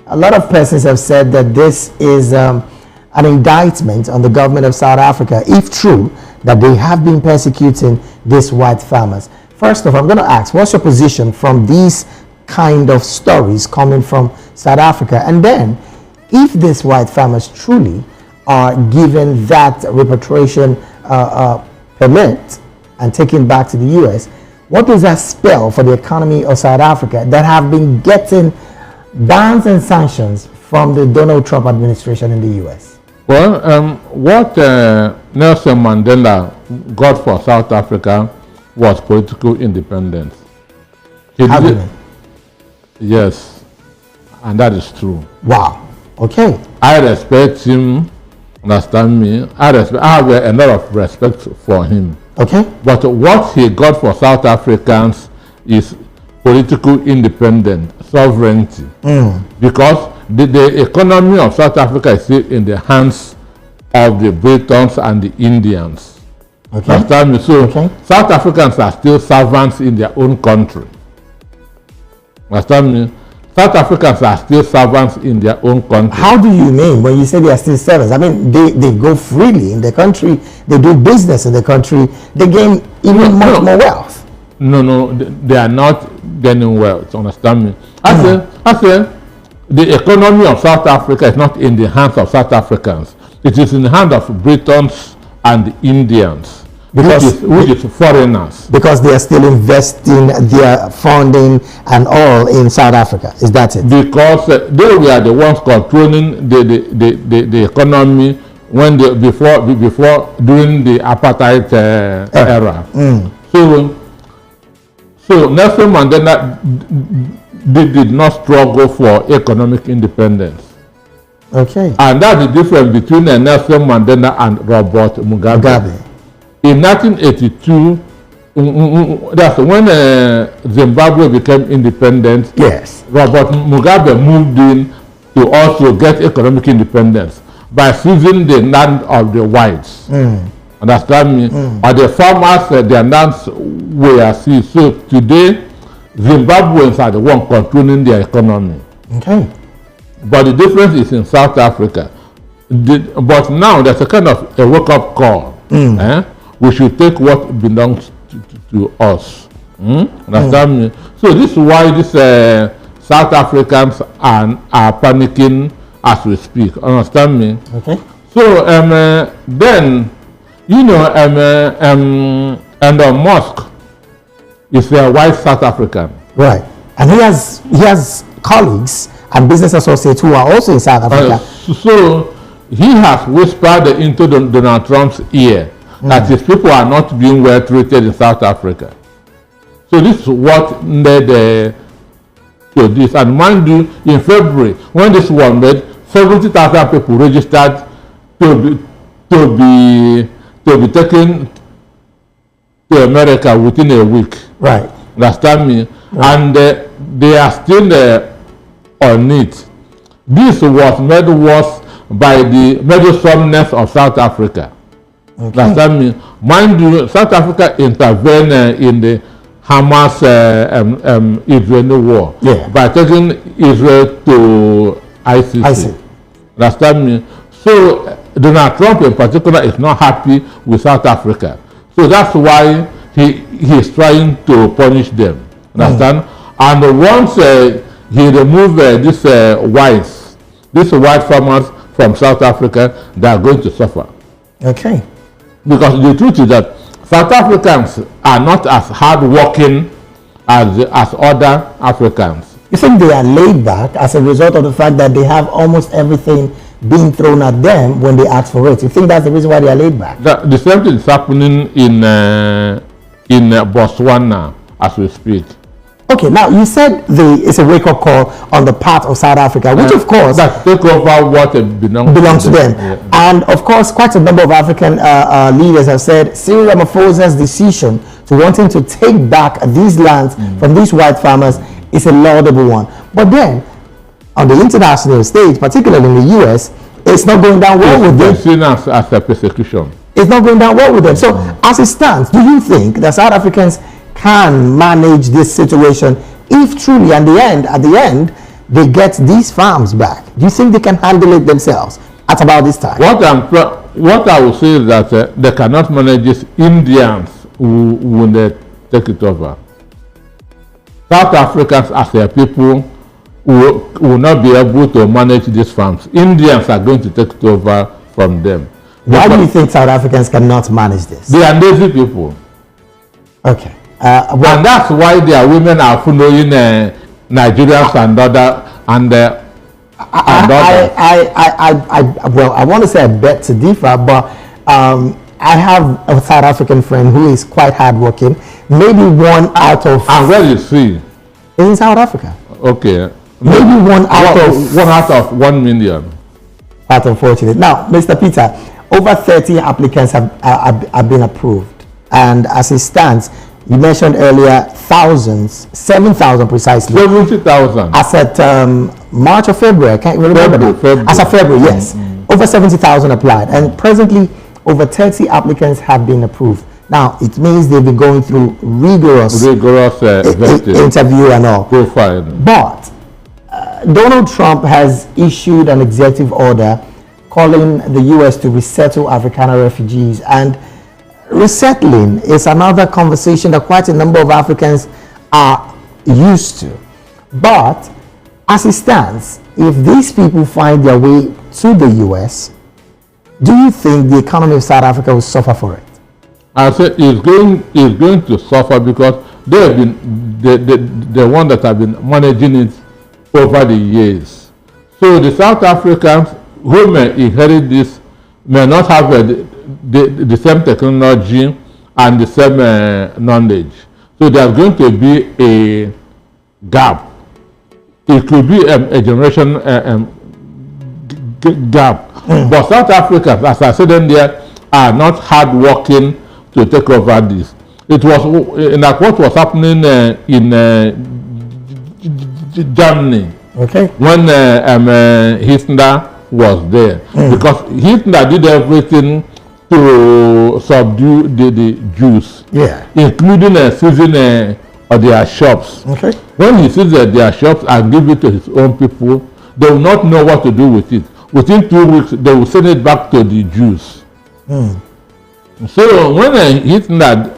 a lot of persons have said that this is an indictment on the government of South Africa, if true, that they have been persecuting these white farmers. First off, I'm going to ask, what's your position from these kind of stories coming from South Africa? And then, if these white farmers truly are given that repatriation permit and taken back to the U.S., what does that spell for the economy of South Africa that have been getting bans and sanctions from the Donald Trump administration in the U.S.? Well, what Nelson Mandela got for South Africa was political independence. Yes, and that is true. Wow. Okay. I respect him. Understand me? I have a lot of respect for him. Okay. But what he got for South Africans is political independence, sovereignty. Because the economy of South Africa is still in the hands of the Britons and the Indians. Okay. Understand me? So South Africans are still servants in their own country. Understand me? South Africans are still servants in their own country. How do you mean when you say they are still servants? I mean, they go freely in the country, they do business in the country, they gain even much more wealth. No, they are not gaining wealth. Understand me? I say, the economy of South Africa is not in the hands of South Africans. It is in the hands of Britons and Indians. Which is foreigners. Because they are still investing their funding and all in South Africa. Is that it? Because they were the ones controlling the economy when before during the apartheid era. So Nelson Mandela did not struggle for economic independence. Okay. And that's the difference between Nelson Mandela and Robert Mugabe. In 1982, that's when Zimbabwe became independent. Yes. Robert Mugabe moved in to also get economic independence by seizing the land of the whites. Understand me? Or the farmers, their lands were seized. So today, Zimbabweans are the ones controlling their economy. Okay. But the difference is in South Africa. But now there's a kind of a wake-up call. We should take what belongs to us. Understand me? So this is why these South Africans are panicking as we speak. Understand me? Okay. So then, you know, Musk is a white South African. Right. And he has colleagues and business associates who are also in South Africa. So he has whispered into Donald Trump's ear that his people are not being well treated in South Africa. So this is what led to this. And mind you, in February, when this was made, 70,000 people registered to be taken to America within a week. Right. Understand me? Right. And they are still on it. This was made worse by the meddlesomeness of South Africa. Okay. Understand me? Mind you, South Africa intervened in the Hamas-Israeli war by taking Israel to ICC. Understand me? So Donald Trump in particular is not happy with South Africa. So that's why he is trying to punish them. Understand? And once he removed these white farmers from South Africa, they are going to suffer. Okay. Because the truth is that South Africans are not as hardworking as other Africans. You think they are laid back as a result of the fact that they have almost everything being thrown at them when they ask for it? You think that's the reason why they are laid back? The same thing is happening in Botswana as we speak. Okay, now you said it's a wake-up call on the part of South Africa, which of course that take over what belongs to them. Yeah. And of course, quite a number of African leaders have said Cyril Ramaphosa's decision to wanting to take back these lands from these white farmers is a laudable one. But then, on the international stage, particularly in the US, it's not going down well with them. It's seen as a persecution. It's not going down well with them. So, as it stands, do you think that South Africans can manage this situation if truly, at the end, they get these farms back, do you think they can handle it themselves at about this time? What I will say is that they cannot manage this. Indians when they take it over. South Africans as a people will not be able to manage these farms. Indians are going to take it over from them. Why do you think South Africans cannot manage this? They are lazy people. Okay. And that's why their women are following Nigerians and other I want to say I beg to differ, but I have a South African friend who is quite hardworking. Maybe one out of. And where is he? In South Africa. Okay. Maybe one out of 1 million. That's unfortunate. Now, Mr. Peter, over 30 applicants have been approved, and as it stands, you mentioned earlier thousands, 7,000 precisely. 70,000. As at March or February, I can't remember now. February. As of February, yes. Over 70,000 applied, and presently over 30 applicants have been approved. Now, it means they've been going through rigorous interview and all. Profile. But Donald Trump has issued an executive order calling the U.S. to resettle Afrikaner refugees, and resettling is another conversation that quite a number of Africans are used to. But as it stands, if these people find their way to the U.S., do you think the economy of South Africa will suffer for it? I said it's going to suffer because they have been the one that have been managing it over the years. So the South Africans who may inherit this may not have the same technology and the same knowledge. So there's going to be a gap. It could be a generation gap. But South Africans, as I said earlier, are not hardworking to take over this. It was like what was happening in Germany. Okay. When Hitler was there, because Hitler did everything to subdue the Jews, including seizing their shops. Okay. When he seized their shops and give it to his own people, they will not know what to do with it. Within 2 weeks, they will send it back to the Jews. So when Hitler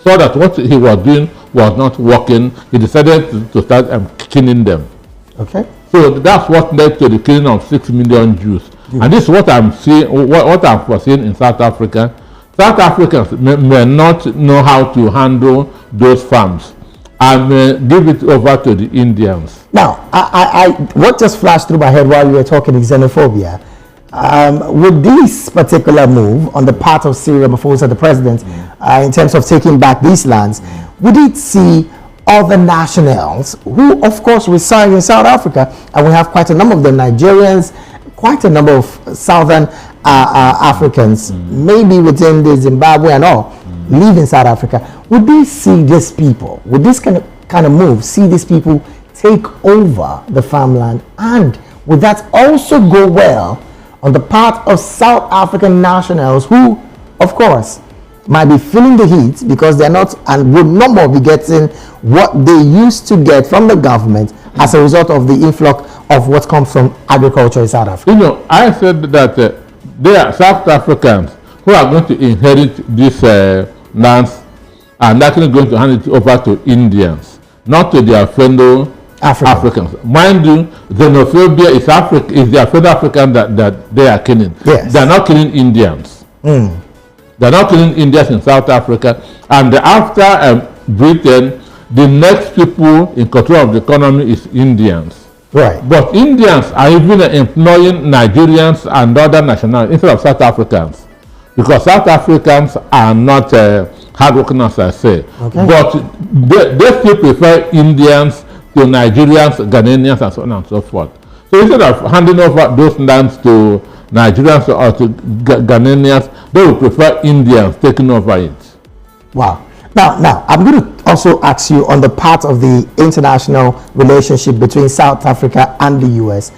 saw that what he was doing was not working, he decided to start killing them. Okay. So that's what led to the killing of 6 million Jews. And this is what I'm seeing, what I'm foreseeing in South Africa. South Africans may not know how to handle those farms and give it over to the Indians. Now, what just flashed through my head while you were talking is xenophobia. With this particular move on the part of Cyril Ramaphosa, the president, in terms of taking back these lands, would it see other nationals who, of course, reside in South Africa, and we have quite a number of them, Nigerians, quite a number of Southern Africans, maybe within the Zimbabwe and all, live in South Africa. Would they see these people, would this kind of move, see these people take over the farmland, and would that also go well on the part of South African nationals who, of course, might be feeling the heat because they're not and would no more be getting what they used to get from the government as a result of the influx of what comes from agriculture in South Africa? You know, I said that there are South Africans who are going to inherit these lands and actually going to hand it over to Indians, not to their fellow Africans. Mind you, xenophobia is their fellow Africans that they are killing. Yes. They are not killing Indians. They are not killing Indians in South Africa. And after Britain, the next people in control of the economy is Indians. Right. But Indians are even employing Nigerians and other nationalities instead of South Africans, because South Africans are not hardworking, as I say. Okay. But they still prefer Indians to Nigerians, Ghanaians, and so on and so forth. So instead of handing over those lands to Nigerians or to Ghanaians, they will prefer Indians taking over it. Wow. Now, I'm going to also ask you on the part of the international relationship between South Africa and the U.S.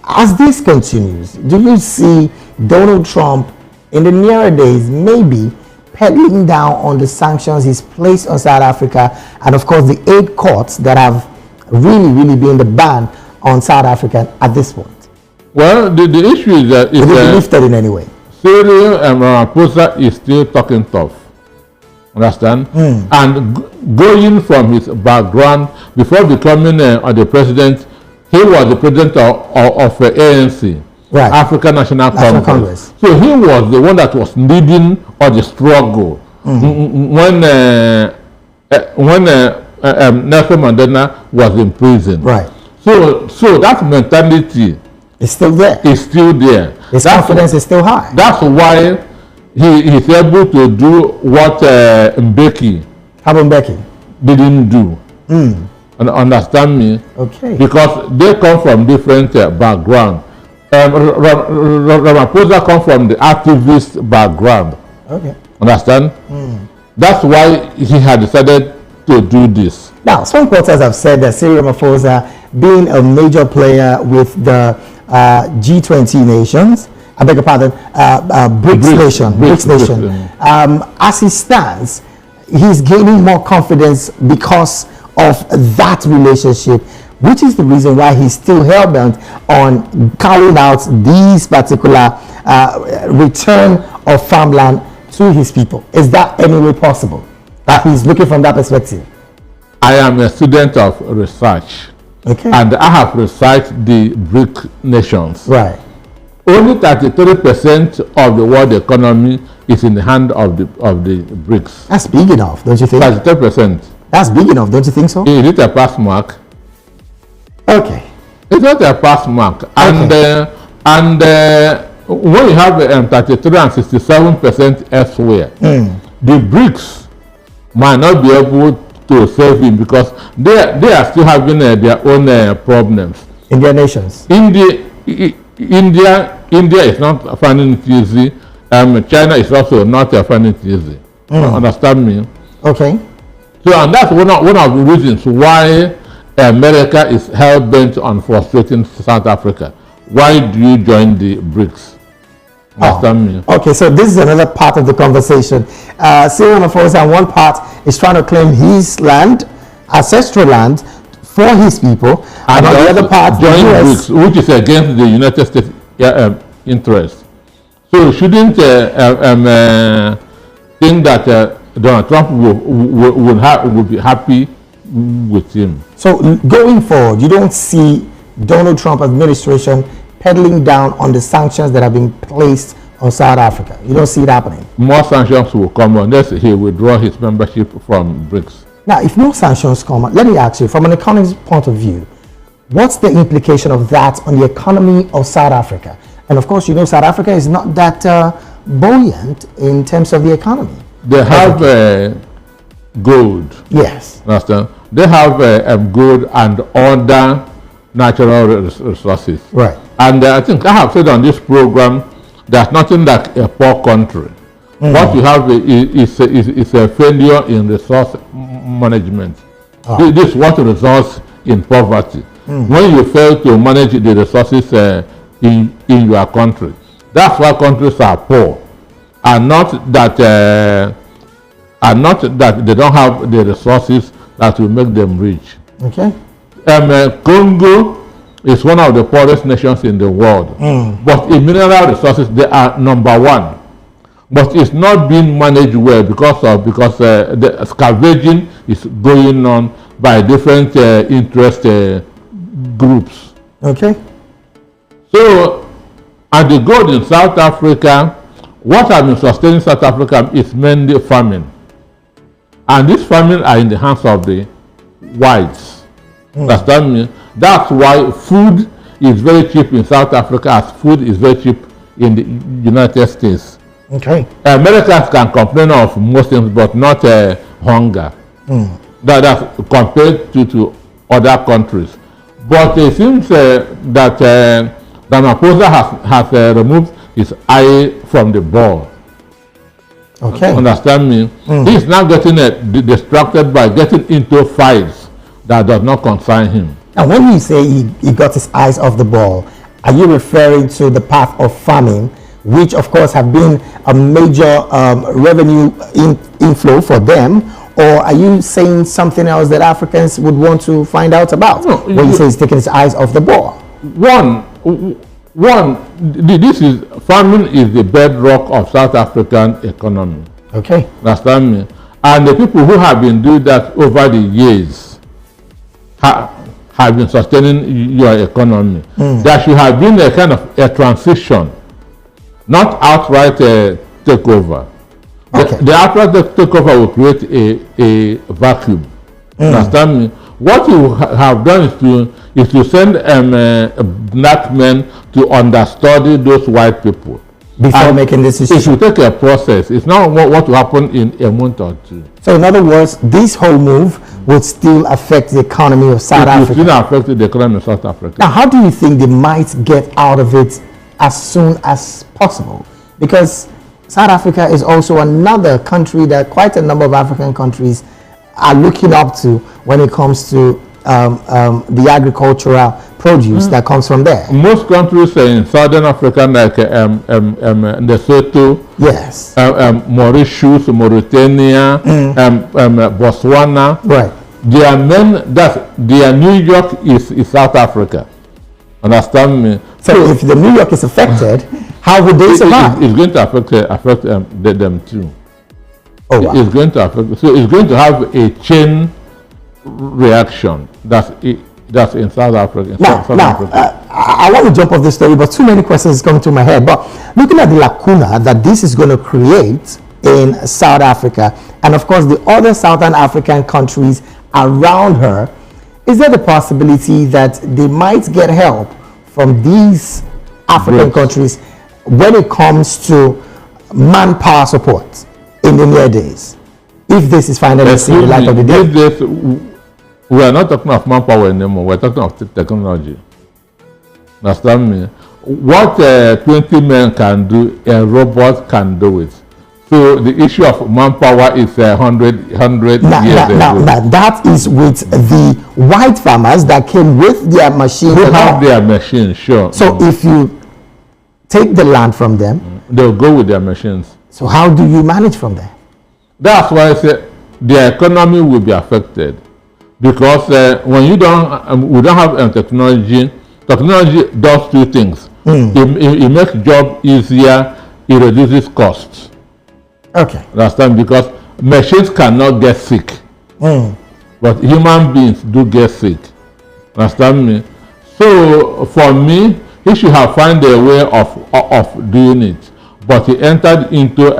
As this continues, do you see Donald Trump in the nearer days maybe pedaling down on the sanctions he's placed on South Africa, and of course the 8 courts that have really been the ban on South Africa at this point? Well, the issue is that Will it be lifted in any way? Cyril Ramaphosa is still talking tough. Understand? And going from his background, before becoming the president, he was the president of ANC, right. African National Congress. So he was the one that was leading all the struggle when Nelson Mandela was in prison. Right. So that mentality is still there. His confidence is still high. That's why he is able to do what Mbeki didn't do. And understand me? Okay. Because they come from different background. Ramaphosa comes from the activist background. Okay. Understand? That's why he had decided to do this. Now, some reporters have said that Cyril Ramaphosa, being a major player with the G20 nations, I beg your pardon, BRICS nation. As he stands, he's gaining more confidence because of that relationship, which is the reason why he's still hell-bent on carrying out these particular return of farmland to his people. Is that any way possible? That he's looking from that perspective? I am a student of research. Okay. And I have researched the BRIC nations. Right. Only 33% of the world economy is in the hand of the BRICS. That's big enough, don't you think? 33%. That's big enough, don't you think so? Is it a pass mark? Okay. It's not a pass mark. And when you have 33 and 67% elsewhere, the BRICS might not be able to save him because they are still having their own problems. In their nations. India is not finding it easy. China is also not finding it easy. Understand me? Okay. So, and that's one of the reasons why America is hell-bent on frustrating South Africa. Why do you join the BRICS? Understand me? Okay, so this is another part of the conversation. Cyril Ramaphosa, on one part, is trying to claim his land, ancestral land, for his people, and on the other part, join BRICS, which is against the United States interest. So, shouldn't think that Donald Trump would be happy with him? So, going forward, you don't see Donald Trump administration pedaling down on the sanctions that have been placed on South Africa? You don't see it happening? More sanctions will come unless he withdraw his membership from BRICS. Now, if more sanctions come, let me ask you, from an economist point of view, what's the implication of that on the economy of South Africa? And of course, you know, South Africa is not that buoyant in terms of the economy. They have gold. Yes. Understand? They have gold and other natural resources. Right. And I think I have said on this program, there's nothing like a poor country. What you have is a failure in resource management. This is what results in poverty. When you fail to manage the resources in your country, that's why countries are poor, and not that they don't have the resources that will make them rich. Okay. Congo is one of the poorest nations in the world, but in mineral resources they are #1. But it's not being managed well because the scavenging is going on by different interest groups. Okay. So, and the gold in South Africa, what has been sustaining South Africa is mainly farming, and this farming are in the hands of the whites. Understand me? That's why food is very cheap in South Africa, as food is very cheap in the United States. Okay. Americans can complain of most things, but not hunger. That's compared to other countries. But it seems that Ramaphosa has removed his eye from the ball. Okay. Understand me? He's now getting distracted by getting into fights that does not concern him. And when you say he got his eyes off the ball, are you referring to the path of farming, which of course have been a major revenue inflow for them, or are you saying something else that Africans would want to find out about? No, when you say he's taking his eyes off the ball. This is farming is the bedrock of South African economy. Okay. Understand me? And the people who have been doing that over the years have been sustaining your economy. There should have been a kind of a transition, not outright takeover. Okay. The outright takeover will create a vacuum. Understand me? What you have done is to send black men to understudy those white people. Before making this decision. It should take a process. It's not what will happen in a month or two. So in other words, this whole move would still affect the economy of South Africa. It will still affect the economy of South Africa. Now, how do you think they might get out of it as soon as possible? Because South Africa is also another country that quite a number of African countries are looking up to when it comes to the agricultural produce that comes from there. Most countries in Southern Africa, like Lesotho, yes, Mauritius, Mauritania, Botswana, right. Their New York is South Africa. Understand me? So if the New York is affected, how would they survive? It's going to affect them too. Oh, wow. It's going to affect. So it's going to have a chain reaction. That's in South Africa. I want to jump off this story, but too many questions coming to my head. But looking at the lacuna that this is going to create in South Africa, and of course the other Southern African countries around her, is there the possibility that they might get help from these African countries when it comes to manpower support in the near days? If this is finally seen the light of the day. We are not talking of manpower anymore. We're talking of technology. Understand me? What 20 men can do, a robot can do it. So the issue of manpower is 100 years ago. Now, that is with the white farmers that came with their machines. Who have their machines, sure. So if you take the land from them, they'll go with their machines. So how do you manage from there? That's why I say the economy will be affected. Because when we don't have technology does two things. It makes job easier, it reduces costs. Okay. Understand? Because machines cannot get sick. But human beings do get sick. Understand me? So for me, he should have found a way of doing it. But he entered into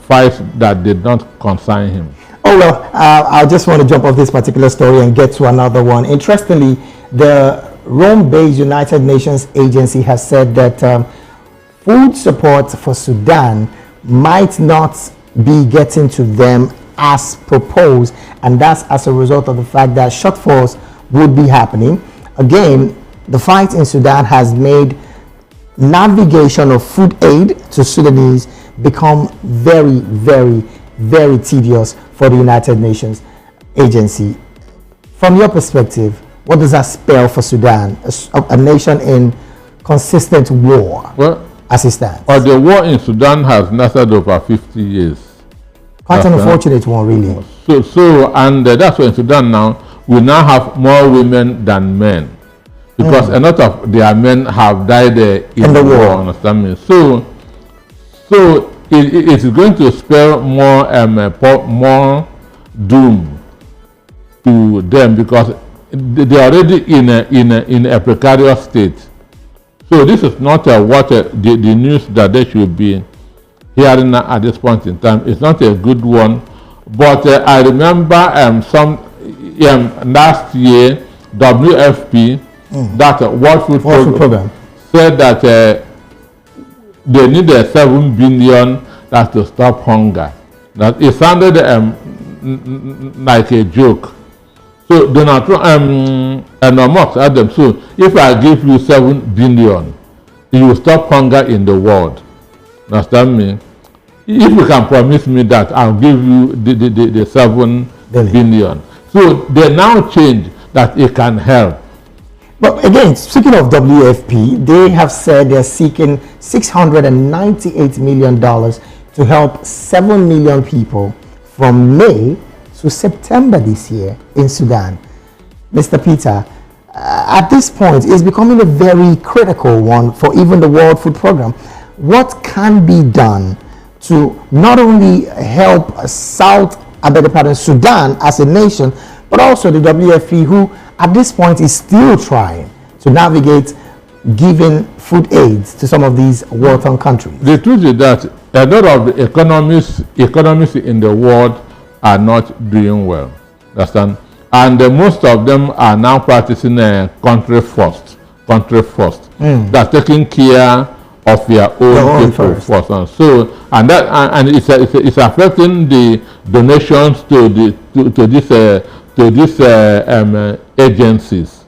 fights that did not concern him. Oh, well, I just want to jump off this particular story and get to another one. Interestingly, the Rome-based United Nations agency has said that food support for Sudan might not be getting to them as proposed, and that's as a result of the fact that shortfalls would be happening. Again, the fight in Sudan has made navigation of food aid to Sudanese become very, very, very tedious for the United Nations agency. From your perspective, what does that spell for Sudan, a nation in consistent war, as it stands? The war in Sudan has lasted over 50 years. Quite an unfortunate one, really. And that's why in Sudan now, we now have more women than men. Because a lot of their men have died in the war, understand me? So it is going to spell more doom to them because they are already in a precarious state. So this is not what the news that they should be hearing at this point in time. It's not a good one. But I remember last year, WFP, that World Food Program said that they need 7 billion to stop hunger. That it sounded like a joke. So Donald Trump and Musk asked them, so if I give you 7 billion, you will stop hunger in the world. Understand me? If you can promise me that, I'll give you the 7 billion. So they now change that it can help. But again, speaking of WFP, they have said they're seeking $698 million to help 7 million people from May to to September this year in Sudan. Mr. Peter, at this point, it's becoming a very critical one for even the World Food Program. What can be done to not only help Sudan as a nation, but also the WFP, who at this point is still trying to navigate giving food aids to some of these war-torn countries? The truth is that a lot of the economists in the world are not doing well. Understand? And most of them are now practicing country first. That's taking care of their own people first. And so, and it's affecting the donations to these agencies.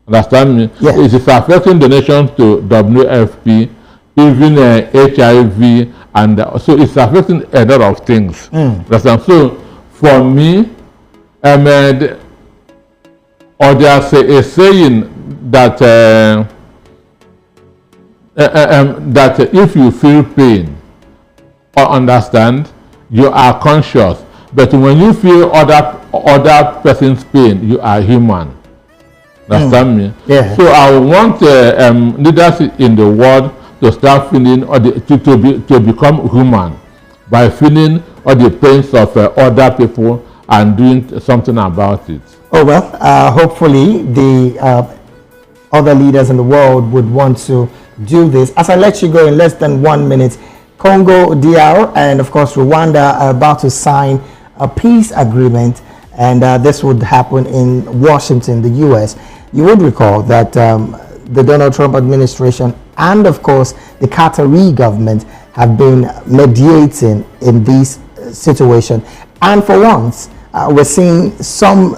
Understand me? Yes. It is affecting donations to WFP, even HIV, and so it's affecting a lot of things. Understand? So for me, or there's a saying that that if you feel pain or understand, you are conscious. But when you feel other person's pain, you are human. Understand me? Yeah. So I want leaders in the world to start feeling or to become human by feeling all the pains of other people and doing something about it. Oh, well, hopefully the other leaders in the world would want to do this. As I let you go in less than 1 minute, Congo, DR, and of course Rwanda are about to sign a peace agreement, and this would happen in Washington, the US. You would recall that the Donald Trump administration and of course the Qatari government have been mediating in this situation, and for once we're seeing some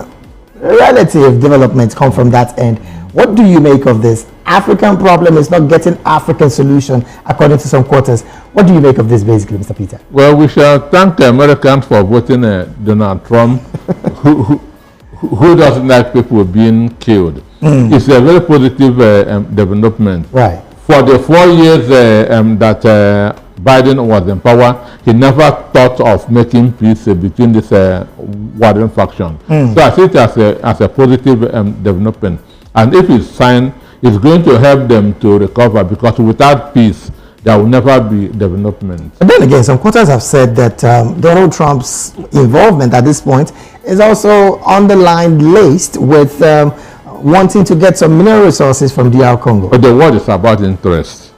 relative developments come from that end. What do you make of this? African problem is not getting African solution, according to some quarters. What do you make of this, basically, Mr. Peter? Well, we shall thank the Americans for voting Donald Trump, who doesn't like people being killed. It's a very positive development. Right. For the 4 years that Biden was in power, he never thought of making peace between this warring faction. So I see it as a positive development. And if it's signed, it's going to help them to recover, because without peace, there will never be development. But then again, some quarters have said that Donald Trump's involvement at this point is also underlined, laced with wanting to get some mineral resources from DR Congo. But the world is about interest,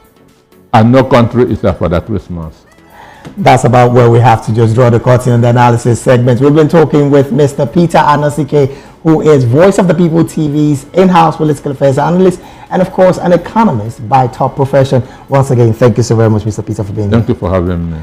and no country is there for that Christmas. That's about where we have to just draw the curtain on the analysis segment. We've been talking with Mr. Peter Anosike, who is Voice of the People TV's in-house political affairs analyst, and of course an economist by top profession. Once again, thank you so very much, Mr. Peter, for being here. Thank you for having me.